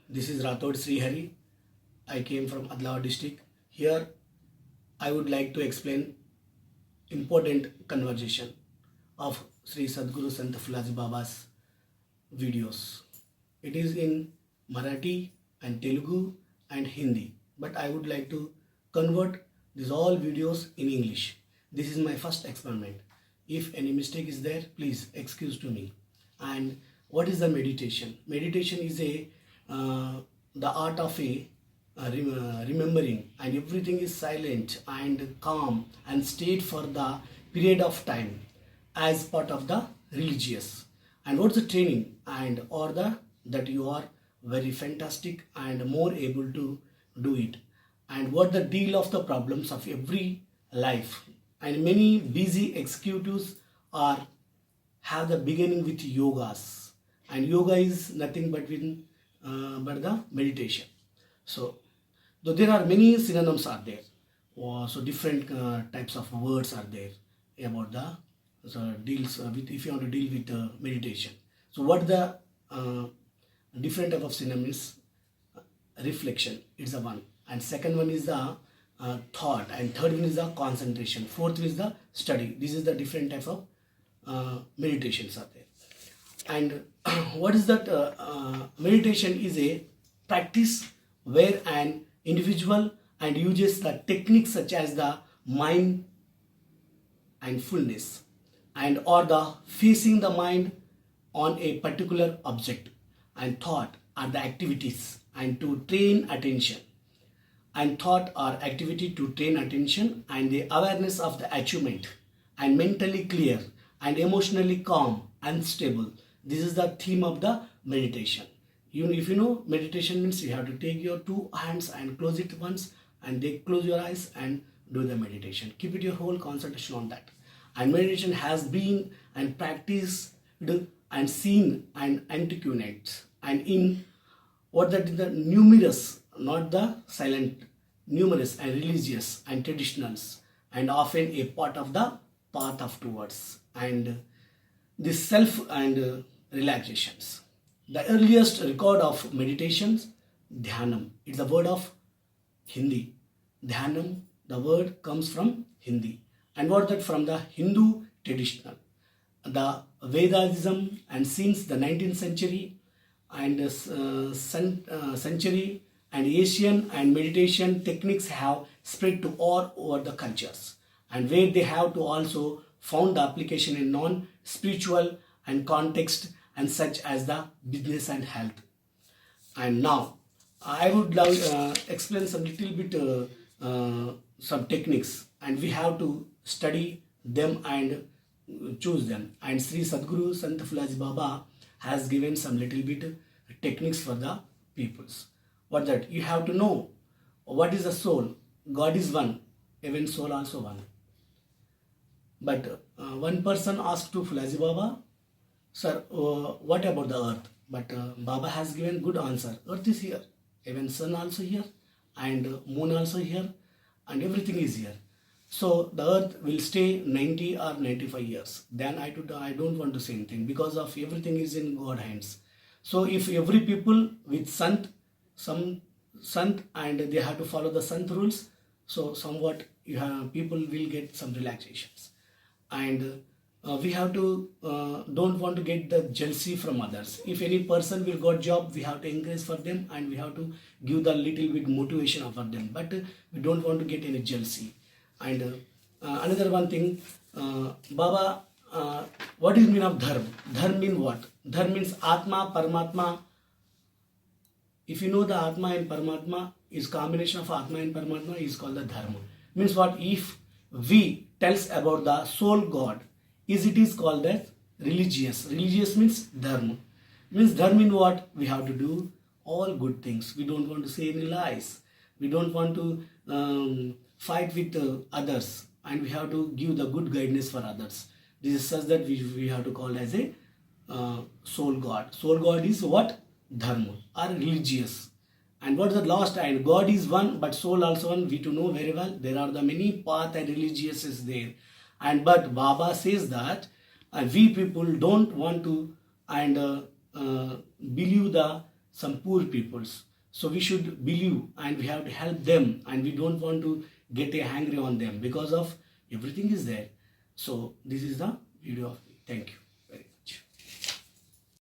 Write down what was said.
This is Rathod Srihari. I came from Adlawad district. Here I would like to explain important conversation of Sri Sadguru Sant Fulaji Baba's videos. It is in Marathi and Telugu and Hindi, but I would like to convert these all videos in English. This is my first experiment. If any mistake is there, please excuse to me. And what is the meditation? Meditation is the art of remembering, and everything is silent and calm and stayed for the period of time as part of the religious. And what's the training and or the that you are very fantastic and more able to do it, and what the deal of the problems of every life. And many busy executives are have the beginning with yogas, and yoga is nothing but the meditation. So though there are many synonyms are there, so different types of words are there about the deals with, if you want to deal with meditation. So what the different type of synonyms? Reflection, it's the one, and second one is the thought, and third one is the concentration, fourth is the study. This is the different type of meditations are there. And what is that? Meditation is a practice where an individual and uses the techniques such as the mind and fullness, and or the facing the mind on a particular object, and thought are the activities and to train attention, and thought or activity to train attention and the awareness of the achievement, and mentally clear and emotionally calm and stable. This is the theme of the meditation. If you know, meditation means you have to take your two hands and close it once, and they close your eyes and do the meditation. Keep it your whole concentration on that. And meditation has been and practiced and seen and antiquated, and in what that is the numerous, not the silent, numerous and religious and traditionals, and often a part of the path of towards and this self and relaxations. The earliest record of meditations, dhyanam. It's the word of Hindi. Dhyanam, the word comes from Hindi. And what that from the Hindu traditional. The Vedism, and since the 19th century and century, and Asian and meditation techniques have spread to all over the cultures, and where they have to also found the application in non-spiritual and context, and such as the business and health. And now I would explain some little bit some techniques, and we have to study them and choose them. And Sri Sadguru Sant Fulaji Baba has given some little bit techniques for the peoples. What that? You have to know what is the soul. God is one, even soul also one. But one person asked to Fulaji Baba, sir, what about the earth? But Baba has given good answer. Earth is here, even sun also here, and moon also here, and everything is here. So the earth will stay 90 or 95 years. Then I don't want to say anything, because of everything is in God's hands. So if every people with some Sant, and they have to follow the Sant rules, so somewhat people will get some relaxations. And we have to don't want to get the jealousy from others. If any person will got job, we have to encourage for them, and we have to give the little bit motivation for them, but we don't want to get any jealousy. And another one thing, Baba, what is mean of dharma? Dharma mean what? Dharma means Atma, Paramatma. If you know the Atma and Paramatma is combination of Atma and Paramatma is called the dharma. Means what? If we tells about the soul God, it is called as religious. Religious means dharma. Means dharma means what? We have to do all good things. We don't want to say any lies. We don't want to fight with others, and we have to give the good guidance for others. This is such that we have to call as a soul God. Soul God is what? Dharma or religious. And what is the last time? God is one, but soul also one. We to know very well. There are the many path and religious is there. And but Baba says that we people don't want to and believe the some poor peoples. So we should believe and we have to help them, and we don't want to get angry on them because of everything is there. So this is the video of me. Thank you.